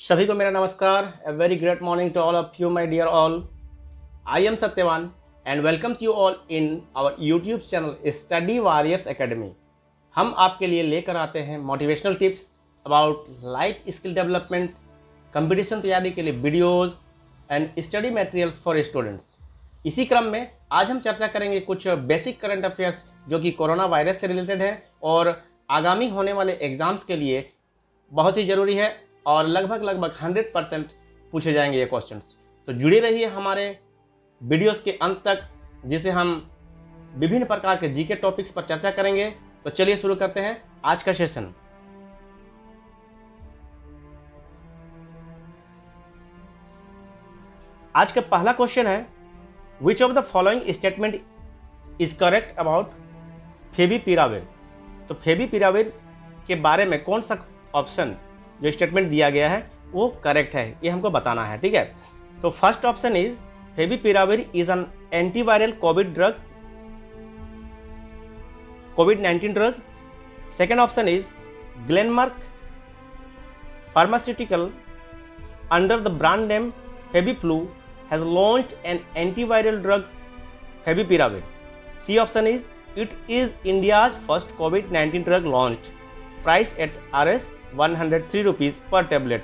सभी को मेरा नमस्कार। A very great morning to all of you my dear all. I am Satyavan and welcomes you all in our YouTube channel study warriors academy. हम आपके लिए लेकर आते हैं motivational tips about life skill development, competition तैयारी के लिए videos and study materials for students. इसी क्रम में आज हम चर्चा करेंगे कुछ बेसिक करंट अफेयर्स जो कि कोरोना वायरस से रिलेटेड है और आगामी होने वाले एग्ज़ाम्स के लिए बहुत ही ज़रूरी है और लगभग 100% पूछे जाएंगे ये क्वेश्चंस। तो जुड़े रहिए हमारे वीडियोस के अंत तक, जिसे हम विभिन्न प्रकार के जीके टॉपिक्स पर चर्चा करेंगे। तो चलिए शुरू करते हैं आज का सेशन। आज का पहला क्वेश्चन है, which of the following statement is correct about favipiravir. तो फेविपिराविर के बारे में कौन सा ऑप्शन जो स्टेटमेंट दिया गया है वो करेक्ट है, ये हमको बताना है। ठीक है, तो first option is favipiravir is an antiviral कोविड-19 drug. Second option is Glenmark pharmaceutical under the brand name FabiFlu has launched an antiviral drug favipiravir. C option is it is India's first कोविड-19 drug launch, price at Rs 103 rupees per tablet,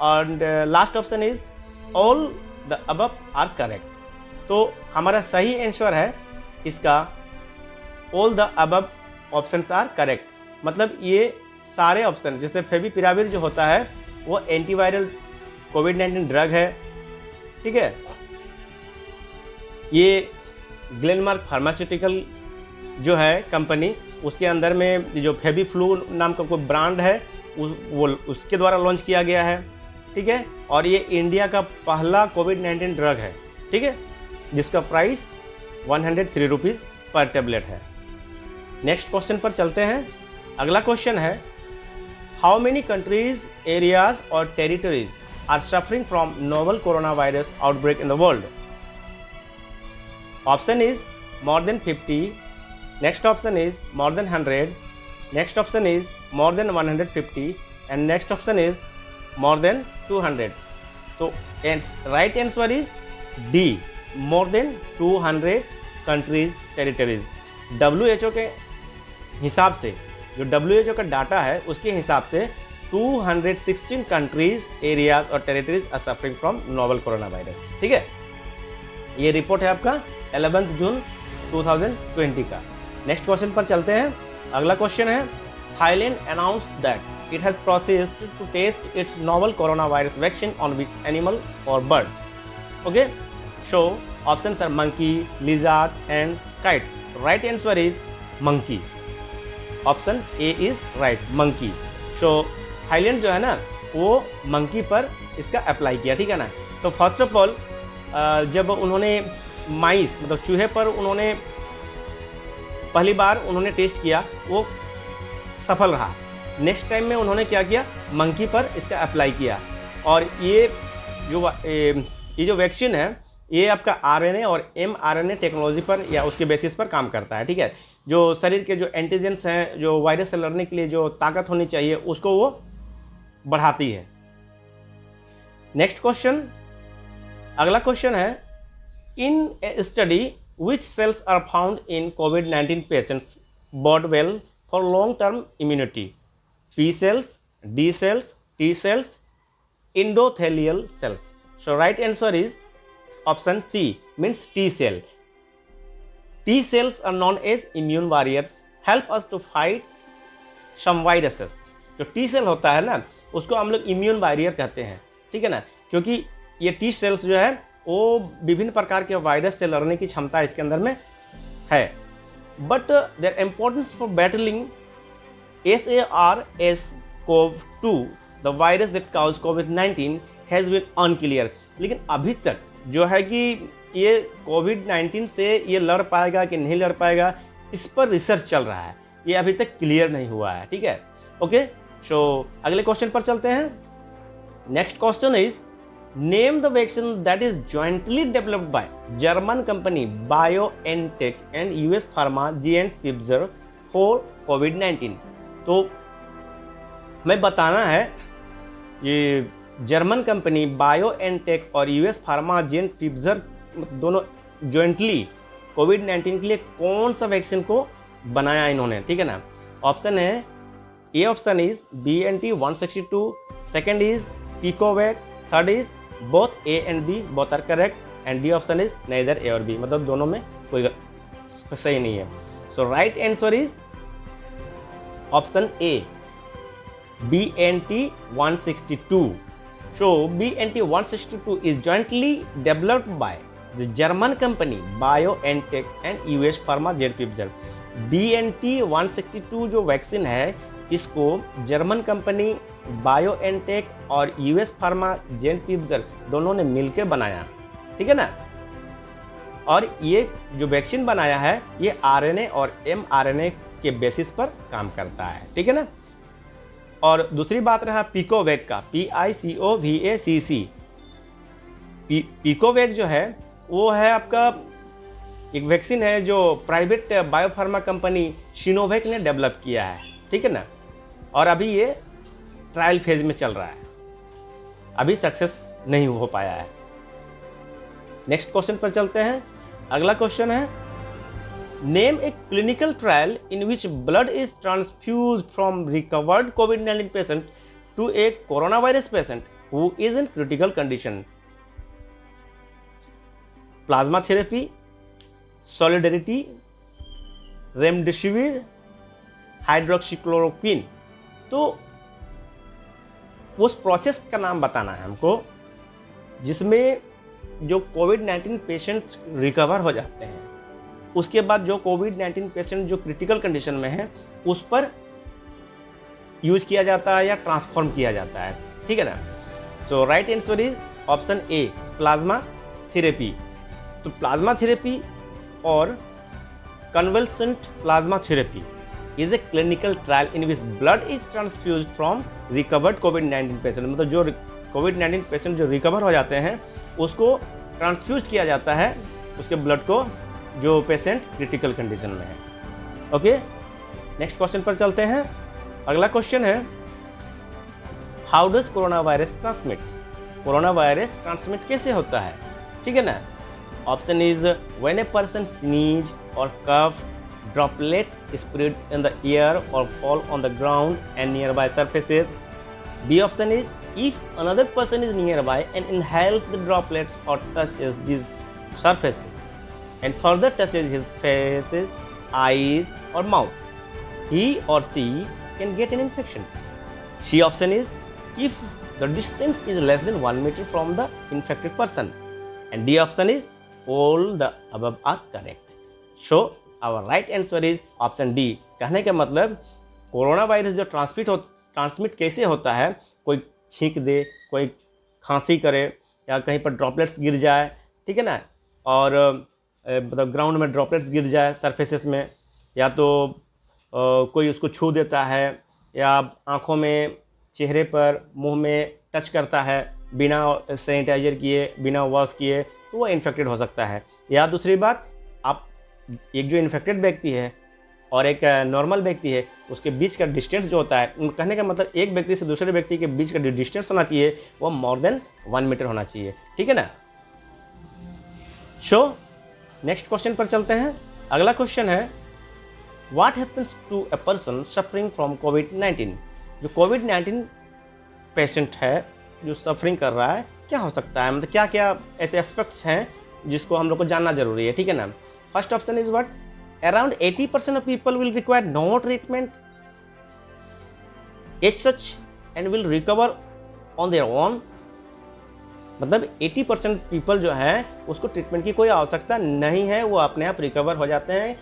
and last option is all the above are correct। तो हमारा सही answer है इसका all the above options are correct। मतलब ये सारे option, जैसे फेविपिराविर जो होता है वो एंटीवायरल कोविड-19 ड्रग है। ठीक है, ये ग्लेनमार्क फार्मास्यूटिकल जो है कंपनी, उसके अंदर में जो फेविफ्लू नाम का कोई ब्रांड है वो उसके द्वारा लॉन्च किया गया है। ठीक है, और ये इंडिया का पहला कोविड-19 ड्रग है। ठीक है, जिसका प्राइस 103 रुपीज़ पर टेबलेट है। नेक्स्ट क्वेश्चन पर चलते हैं। अगला क्वेश्चन है, हाउ मेनी कंट्रीज, एरियाज और territories are suffering from novel corona virus outbreak in the world. Option is more than 50, next option is more than 100, next option is more than 150 and next option is more than 200। तो right answer is D, more than 200 countries territories। WHO के हिसाब से, जो WHO का data है उसके हिसाब से 216 कंट्रीज, एरियाज और territories are suffering from novel corona virus. ठीक है, ये रिपोर्ट है आपका 11 जून 2020 का। नेक्स्ट क्वेश्चन पर चलते हैं। अगला क्वेश्चन है, Thailand announced that it has processed to test its novel coronavirus vaccine on which animal or bird? Okay, so options are monkey, lizard, ants, kites. Right answer is monkey. Option A is right, monkey. So Thailand जो है ना वो monkey पर इसका apply किया। ठीक है ना, तो फर्स्ट ऑफ ऑल जब उन्होंने माइस मतलब चूहे पर उन्होंने पहली बार उन्होंने टेस्ट किया, वो सफल रहा। नेक्स्ट टाइम में उन्होंने क्या किया, मंकी पर इसका अप्लाई किया। और ये जो वैक्सीन है ये आपका आरएनए और mRNA टेक्नोलॉजी पर या उसके बेसिस पर काम करता है। ठीक है, जो शरीर के जो एंटीजेंस हैं, जो वायरस से लड़ने के लिए जो ताकत होनी चाहिए उसको वो बढ़ाती है। नेक्स्ट क्वेश्चन, अगला क्वेश्चन है, in a study which cells are found in कोविड-19 patients bode well for long-term immunity? P cells, D cells, T cells, endothelial cells. So right answer is option C, means T cell. T cells are known as immune warriors, help us to fight some viruses। जो T cell होता है ना उसको हम लोग immune warrior कहते हैं। ठीक है ना, क्योंकि ये T cells जो है वो विभिन्न प्रकार के वायरस से लड़ने की क्षमता इसके अंदर में है। But their importance for battling SARS-CoV-2, the virus that caused COVID-19, has been unclear। लेकिन अभी तक जो है कि ये कोविड-19 से ये लड़ पाएगा कि नहीं लड़ पाएगा, इस पर रिसर्च चल रहा है, ये अभी तक क्लियर नहीं हुआ है। ठीक है, ओके, सो अगले क्वेश्चन पर चलते हैं। Next question is, Name the vaccine that is jointly developed by German company BioNTech and US Pharma GN Pfizer for COVID-19। तो मैं बताना है ये जर्मन कंपनी बायोएनटेक और यूएस फार्मा जेन फिप्जर दोनों जॉइंटली कोविड-19 के लिए कौन सा वैक्सीन को बनाया इन्होंने, ठीक है ना। ऑप्शन है, A option is BNT162, second is PiCoVacc, third is both A and B, both are correct, and D option is neither A और बी, मतलब दोनों में कोई सही नहीं है। So right answer is option A, BNT162. So BNT162 is jointly developed by the German company BioNTech and US Pharma Jet Pfizer. BNT162 जो vaccine है, इसको जर्मन कंपनी बायोएनटेक और यूएस फार्मा जेट पिफिजर दोनों ने मिलकर बनाया, ठीक है ना। और ये जो वैक्सीन बनाया है ये आरएनए और एमआरएनए के बेसिस पर काम करता है, ठीक है ना। और दूसरी बात रहा पिकोवैक का, PICOVACC। पिकोवैक जो है वो है आपका एक वैक्सीन है जो प्राइवेट बायोफार्मा कंपनी सिनोवैक ने डेवलप किया है, ठीक है ना। और अभी ये ट्रायल फेज में चल रहा है, अभी सक्सेस नहीं हो पाया है। नेक्स्ट क्वेश्चन पर चलते हैं। अगला क्वेश्चन है, name a clinical trial in which blood is transfuse from recovered कोविड-19 patient to a corona virus patient who is in critical condition. Plasma therapy, solidarity, remdesivir, hydroxychloroquine. तो उस प्रोसेस का नाम बताना है हमको जिसमें जो कोविड-19 पेशेंट्स रिकवर हो जाते हैं, उसके बाद जो कोविड-19 पेशेंट जो क्रिटिकल कंडीशन में है उस पर यूज किया जाता है या ट्रांसफॉर्म किया जाता है, ठीक है ना। So right answer is option A, plasma therapy. तो प्लाज्मा थेरेपी और convalescent plasma therapy is a clinical trial in which blood is transfuse from recovered कोविड-19 पेशेंट। मतलब जो कोविड-19 पेशेंट जो रिकवर हो जाते हैं उसको ट्रांसफ्यूज किया जाता है, उसके ब्लड को, जो पेशेंट क्रिटिकल कंडीशन में है। ओके, नेक्स्ट क्वेश्चन पर चलते हैं। अगला क्वेश्चन है, how does corona virus transmit. Corona virus transmit कैसे होता है, ठीक है ना। Option is when a person sneeze और cough, droplets spread in the air और fall on the ground and nearby surfaces. B option is if another person is nearby and inhales the droplets or touches these surfaces and further touches his faces, eyes or mouth, he or she can get an infection. C option is if the distance is less than 1 meter from the infected person, and D option is all the above are correct. So our right answer is option D. कहने का मतलब corona virus जो transmit कैसे होता है, कोई छींक दे, कोई खांसी करे या कहीं पर ड्रॉपलेट्स गिर जाए, ठीक है ना, और मतलब ग्राउंड में ड्रॉपलेट्स गिर जाए सरफेसेस में, या तो कोई उसको छू देता है या आँखों में, चेहरे पर, मुंह में टच करता है बिना सैनिटाइजर किए, बिना वॉश किए, तो वो इन्फेक्टेड हो सकता है। या दूसरी बात, आप एक जो इन्फेक्टेड व्यक्ति है और एक नॉर्मल व्यक्ति है, उसके बीच का डिस्टेंस जो होता है, कहने का मतलब एक व्यक्ति से दूसरे व्यक्ति के बीच का जो डिस्टेंस होना चाहिए वो मोर देन 1 मीटर होना चाहिए, ठीक है ना। सो नेक्स्ट क्वेश्चन पर चलते हैं। अगला क्वेश्चन है, what happens to a person suffering from कोविड-19। जो कोविड-19 पेशेंट है जो सफरिंग कर रहा है, क्या हो सकता है, मतलब क्या क्या ऐसे एस्पेक्ट्स हैं जिसको हम लोग को जानना जरूरी है, ठीक है ना। First option is what, around 80% of people will require no treatment as such and will recover on their own। मतलब 80% पीपल जो है उसको ट्रीटमेंट की कोई आवश्यकता नहीं है, वो अपने आप रिकवर हो जाते हैं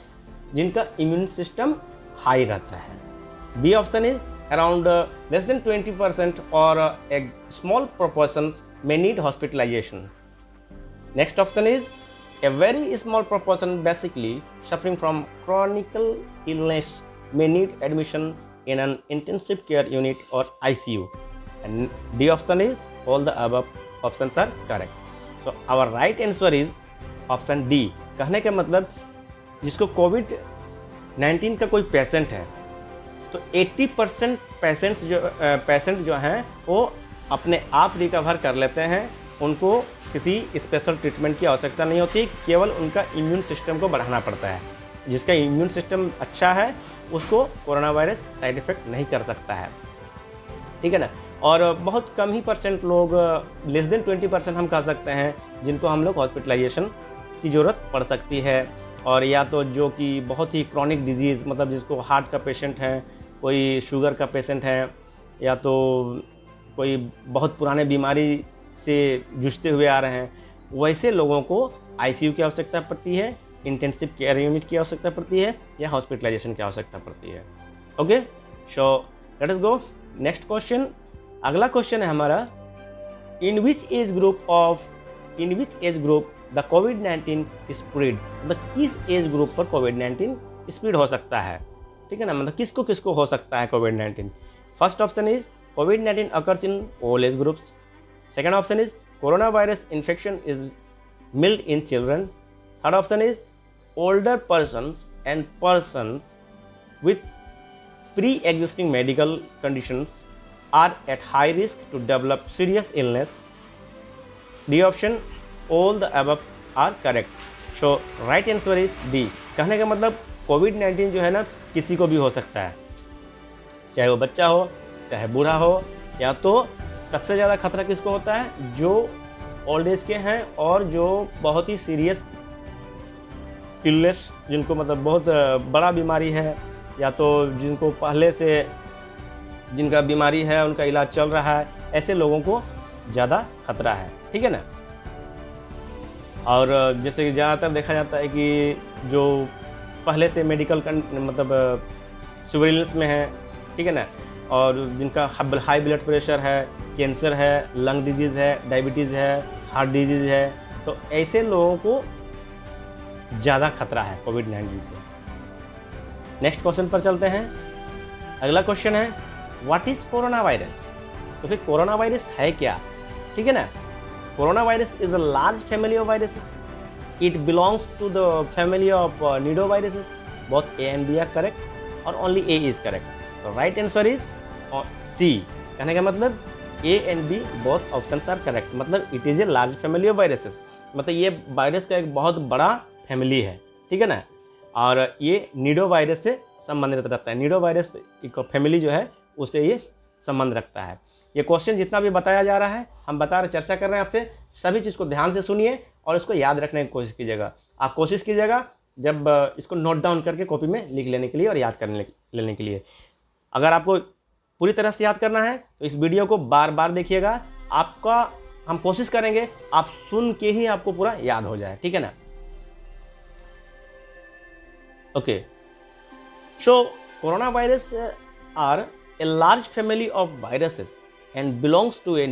जिनका इम्यून सिस्टम हाई रहता है। B option is around less than 20% और a small proportions may need hospitalization। Next option is a very small proportion basically suffering from chronic illness may need admission in an intensive care unit or ICU, and D option is all the above options are correct। So our right answer is option D। कहने का मतलब जिसको कोविड-19 का कोई patient है तो 80% patient जो हैं वो अपने आप रिकवर कर लेते हैं, उनको किसी स्पेशल ट्रीटमेंट की आवश्यकता नहीं होती, केवल उनका इम्यून सिस्टम को बढ़ाना पड़ता है। जिसका इम्यून सिस्टम अच्छा है उसको कोरोना वायरस साइड इफ़ेक्ट नहीं कर सकता है, ठीक है ना। और बहुत कम ही परसेंट लोग, लेस देन 20% हम कह सकते हैं, जिनको हम लोग हॉस्पिटलाइजेशन की ज़रूरत पड़ सकती है। और या तो जो कि बहुत ही क्रॉनिक डिजीज़, मतलब जिसको हार्ट का पेशेंट है, कोई शुगर का पेशेंट है, या तो कोई बहुत पुराने बीमारी से जूझते हुए आ रहे हैं, वैसे लोगों को आईसीयू की आवश्यकता पड़ती है, इंटेंसिव केयर यूनिट की आवश्यकता पड़ती है, या हॉस्पिटलाइजेशन की आवश्यकता पड़ती है। Okay, so let us go next question. अगला क्वेश्चन है हमारा, in which age group the कोविड-19 स्प्रेड। मतलब किस एज ग्रुप पर कोविड-19 स्प्रेड हो सकता है, ठीक है ना, मतलब किसको किसको हो सकता है कोविड-19। First option is covid occurs in all age groups. Second option is corona virus infection is mild in children. Third option is older persons and persons with pre-existing medical conditions are at high risk to develop serious illness. D option, all the above are correct. So right answer is D. कहने का मतलब कोविड-19 जो है ना किसी को भी हो सकता है, चाहे वो बच्चा हो, चाहे बूढ़ा हो, या तो सबसे ज़्यादा खतरा किसको होता है, जो ओल्ड एज के हैं और जो बहुत ही सीरियस इलनेस, जिनको मतलब बहुत बड़ा बीमारी है, या तो जिनको पहले से जिनका बीमारी है उनका इलाज चल रहा है, ऐसे लोगों को ज़्यादा खतरा है, ठीक है ना। और जैसे कि ज़्यादातर देखा जाता है कि जो पहले से मेडिकल मतलब सर्विलेंस में है, ठीक है ना, और जिनका हाई ब्लड प्रेशर है, कैंसर है, लंग डिजीज़ है, डायबिटीज़ है, हार्ट डिजीज़ है, तो ऐसे लोगों को ज़्यादा खतरा है कोविड-19 से। नेक्स्ट क्वेश्चन पर चलते हैं। अगला क्वेश्चन है, व्हाट इज़ कोरोना वायरस। तो फिर कोरोना वायरस है क्या, ठीक है ना। Corona virus is a large family of viruses. It belongs to the family of nido viruses. Both A and B are correct और ओनली ए इज करेक्ट। तो right answer is C. कहने का मतलब A and B both options are correct, मतलब it is a large family of viruses, मतलब ये virus का एक बहुत बड़ा फैमिली है, ठीक है ना। और ये निडो वायरस से संबंधित रहता है। निडो वायरस एक फैमिली जो है उससे ये संबंध रखता है। ये क्वेश्चन जितना भी बताया जा रहा है, हम बता रहे, चर्चा कर रहे हैं आपसे, सभी चीज़ को ध्यान से सुनिए और इसको याद रखने की कोशिश कीजिएगा। आप कोशिश कीजिएगा जब इसको नोट डाउन करके कॉपी में लिख लेने के लिए और याद करने लेने के लिए। अगर आपको पूरी तरह से याद करना है तो इस वीडियो को बार बार देखिएगा। आपका हम कोशिश करेंगे आप सुन के ही आपको पूरा याद हो जाए, ठीक है ना। Okay, so coronavirus are a large family of viruses and belongs to a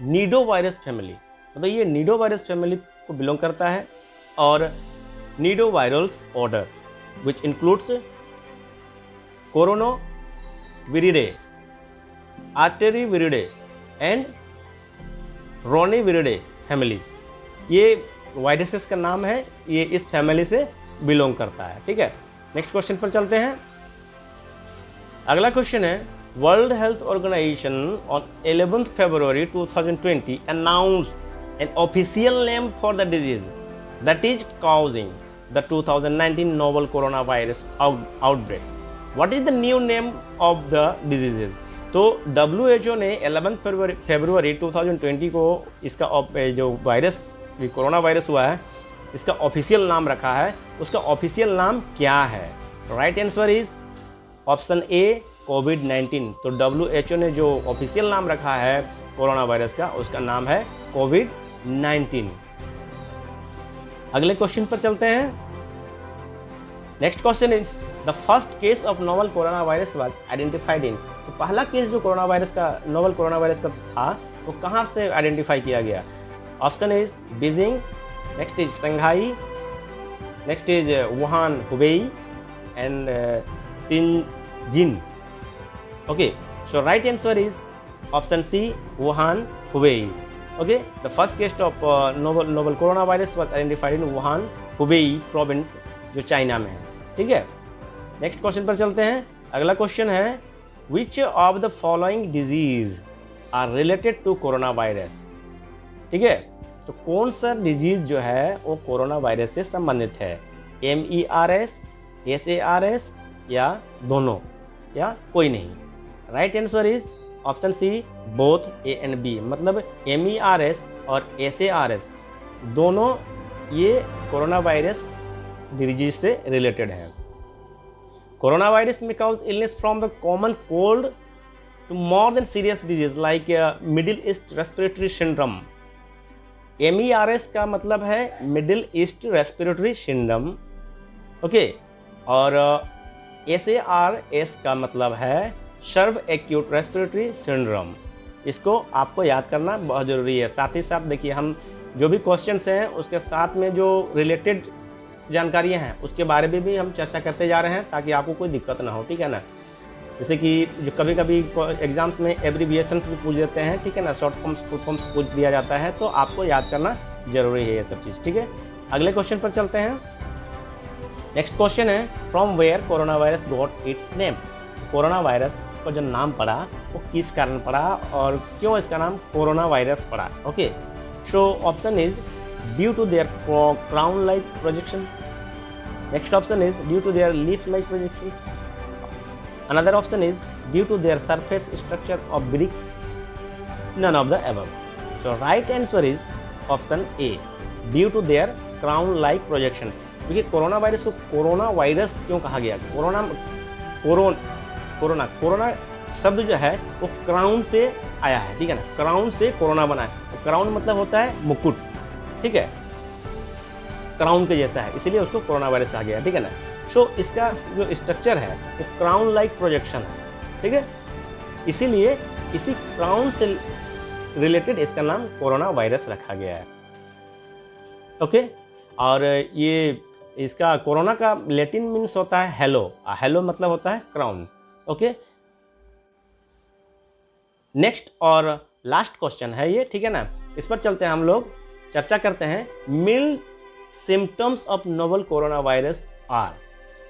nidovirus family। मतलब ये nidovirus family को belong करता है और nidovirals order which includes coronaviridae, arteriviridae and roniviridae families। ये वायरसेस का नाम है, ये इस फैमिली से बिलोंग करता है, ठीक है। नेक्स्ट क्वेश्चन पर चलते हैं। अगला क्वेश्चन है, World Health Organization on 11 February 2020 announced an official name for the disease that is causing the 2019 novel corona virus outbreak. What is the new name of the diseases. तो WHO ने 11 February 2020 को इसका जो virus corona virus हुआ है इसका official नाम रखा है। उसका ऑफिशियल नाम क्या है। Right answer is option A कोविड-19। तो WHO ने जो ऑफिशियल नाम रखा है कोरोना वायरस का, उसका नाम है कोविड-19। अगले क्वेश्चन पर चलते हैं। Next question is the first case of novel corona virus was identified in. तो पहला केस जो कोरोना वायरस का, नोवल कोरोना वायरस का था, वो कहाँ से आइडेंटिफाई किया गया। Option is Beijing, next is Shanghai, next is Wuhan, Hubei, and Tianjin. Okay, so right answer is option C, Wuhan, Hubei. Okay, the first case of novel coronavirus was identified in Wuhan, Hubei province, जो China में है, ठीक है। Next question पर चलते हैं। अगला question है, which of the following disease are related to corona virus. ठीक है, तो कौन सा डिजीज जो है वो कोरोना वायरस से संबंधित है, MERS, SARS या दोनों या कोई नहीं। Right answer is option C, both A and B। मतलब MERS और SARS दोनों ये कोरोना वायरस डिजीज से रिलेटेड है। कोरोना वायरस में cause illness from the common cold to more than serious disease like Middle East respiratory syndrome. MERS का मतलब है Middle East respiratory syndrome, okay, और SARS का मतलब है सर्व एक्यूट रेस्पिरेटरी सिंड्रोम। इसको आपको याद करना बहुत ज़रूरी है। साथ ही साथ देखिए, हम जो भी क्वेश्चंस हैं उसके साथ में जो रिलेटेड जानकारियां हैं उसके बारे में भी हम चर्चा करते जा रहे हैं ताकि आपको कोई दिक्कत ना हो, ठीक है ना। जैसे कि जो कभी कभी एग्जाम्स में एब्रीविएशंस भी पूछ देते हैं, ठीक है ना, शॉर्ट फॉर्म्स फुल फॉर्म्स पूछ दिया जाता है, तो आपको याद करना जरूरी है ये सब चीज़, ठीक है। अगले क्वेश्चन पर चलते हैं। Next question is, from where corona virus got its name. Corona virus का जो नाम पड़ा वो किस कारण पड़ा और क्यों इसका नाम कोरोना वायरस पड़ा, okay. So option is due to their crown like projection. Next option is due to their leaf like projection. Another option is due to their surface structure of bricks. None of the above. So right answer is option A, due to their crown-like projection. देखिए, corona virus को corona virus क्यों कहा गया? Corona शब्द जो है वो crown से आया है, ठीक है ना। क्राउन से कोरोना बना है। क्राउन मतलब होता है मुकुट, ठीक है, क्राउन के जैसा है, इसीलिए उसको कोरोना वायरस कहा गया, ठीक है ना। सो इसका जो स्ट्रक्चर है वो क्राउन लाइक प्रोजेक्शन है, ठीक है, इसीलिए इसी क्राउन से रिलेटेड इसका नाम कोरोना वायरस रखा गया है, ओके। और ये इसका कोरोना का लैटिन मीन्स होता है हेलो। हेलो मतलब होता है क्राउन, ओके। नेक्स्ट और लास्ट क्वेश्चन है ये, ठीक है ना। इस पर चलते हैं, हम लोग चर्चा करते हैं mild symptoms of novel corona virus are.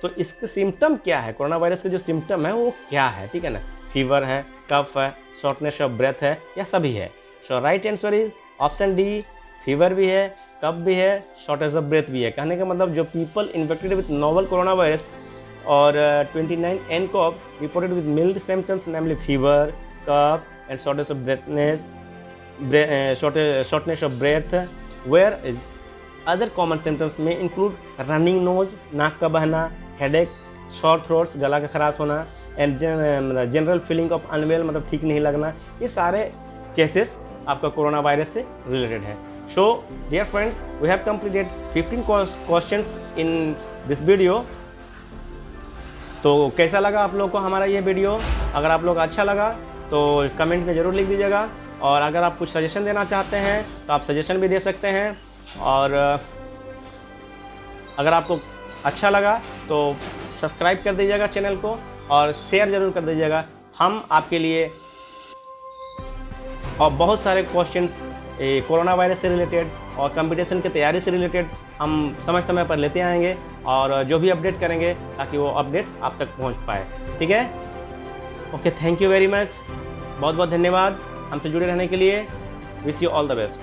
तो इसके सिम्टम क्या है, कोरोना वायरस के जो सिम्टम है वो क्या है, ठीक है ना। फीवर है, कफ है, शॉर्टनेस ऑफ ब्रेथ है, या सभी है। So right answer is option D, fever भी है, कफ भी है, शॉर्टनेस ऑफ ब्रेथ भी है। कहने का मतलब जो people infected with novel corona virus और 29 nCoV reported with mild symptoms namely fever, cough and shortness of shortness of breath, where is other common symptoms में इंक्लूड रनिंग नोज, नाक का बहना, हेडेक, शॉर्ट थ्रोट्स, गला का खराश होना, and general feeling of unwell मतलब ठीक नहीं लगना। ये सारे केसेस आपका कोरोना वायरस से रिलेटेड है। So dear friends, we have completed 15 questions in this video. तो कैसा लगा आप लोग को हमारा ये वीडियो? अगर आप लोग अच्छा लगा तो कमेंट में ज़रूर लिख दीजिएगा, और अगर आप कुछ सजेशन देना चाहते हैं तो आप सजेशन भी दे सकते हैं। और अगर आपको अच्छा लगा तो सब्सक्राइब कर दीजिएगा चैनल को, और शेयर ज़रूर कर दीजिएगा। हम आपके लिए और बहुत सारे क्वेश्चंस कोरोना वायरस से रिलेटेड और कंपटीशन की तैयारी से रिलेटेड हम समय समय पर लेते आएंगे, और जो भी अपडेट करेंगे ताकि वो अपडेट्स आप तक पहुंच पाए, ठीक है। Okay, thank you very much, बहुत बहुत धन्यवाद हमसे जुड़े रहने के लिए। Wish you all the best.